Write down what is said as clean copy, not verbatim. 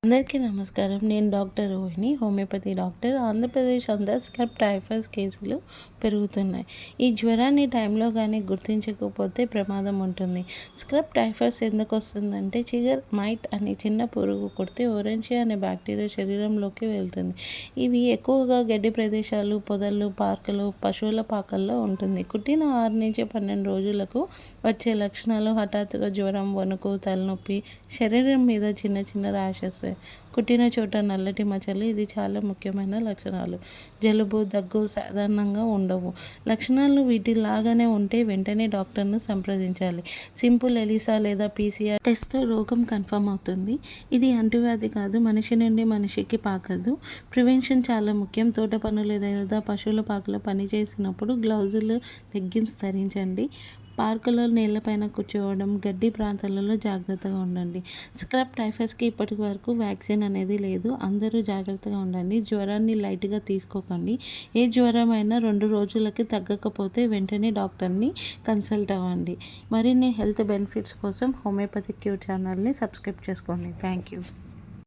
అందరికీ నమస్కారం. నేను doctor Rohini, homeopathy doctor. Andhra Pradesh అంతా స్క్రబ్ టైఫాయిడ్ కేసులు పెరుగుతున్నాయి. ఈ జ్వరాన్ని టైంలో కానీ గుర్తించకపోతే ప్రమాదం ఉంటుంది. స్క్రబ్ టైఫాయిడ్స్ ఎందుకు వస్తుందంటే చిగర్ మైట్ అనే చిన్న పురుగు కుడితే ఓరెంజియా అనే బ్యాక్టీరియా శరీరంలోకి వెళ్తుంది. ఇవి ఎక్కువగా గడ్డి ప్రదేశాలు, పొదలు, పార్కులు, పశువుల పాకల్లో ఉంటుంది. కుట్టిన 6 నుంచి 12 రోజులకు వచ్చే లక్షణాలు హఠాత్తుగా జ్వరం, వణుకు, తలనొప్పి, శరీరం మీద చిన్న చిన్న ర్యాషెస్, కుట్టిన చోట నల్లటి మచ్చలు. ఇది చాలా ముఖ్యమైన లక్షణాలు. జలుబు, దగ్గు సాధారణంగా ఉండవు. లక్షణాలు వీటిలాగానే ఉంటే వెంటనే డాక్టర్ను సంప్రదించాలి. సింపుల్ ఎలిసా లేదా PCR టెస్ట్తో రోగం కన్ఫర్మ్ అవుతుంది. ఇది అంటువ్యాధి కాదు, మనిషి నుండి మనిషికి పాకదు. ప్రివెన్షన్ చాలా ముఖ్యం. తోట పనులు లేదా పశువుల పాకలో పని చేసినప్పుడు గ్లౌజులు, లెగ్గిన్స్ ధరించండి. పార్కులో నేలపైన కూర్చోవడం, గడ్డి ప్రాంతాలలో జాగ్రత్తగా ఉండండి. స్క్రబ్ టైఫాయిడ్స్కి ఇప్పటి వరకు వ్యాక్సిన్ అనేది లేదు. అందరూ జాగ్రత్తగా ఉండండి. జ్వరాన్ని లైట్గా తీసుకోకండి. ఏ జ్వరమైనా 2 రోజులకి తగ్గకపోతే వెంటనే డాక్టర్ని కన్సల్ట్ అవ్వండి. మరిన్ని హెల్త్ బెనిఫిట్స్ కోసం హోమియోపతి క్యూర్ ఛానల్ని సబ్స్క్రైబ్ చేసుకోండి. Thank you.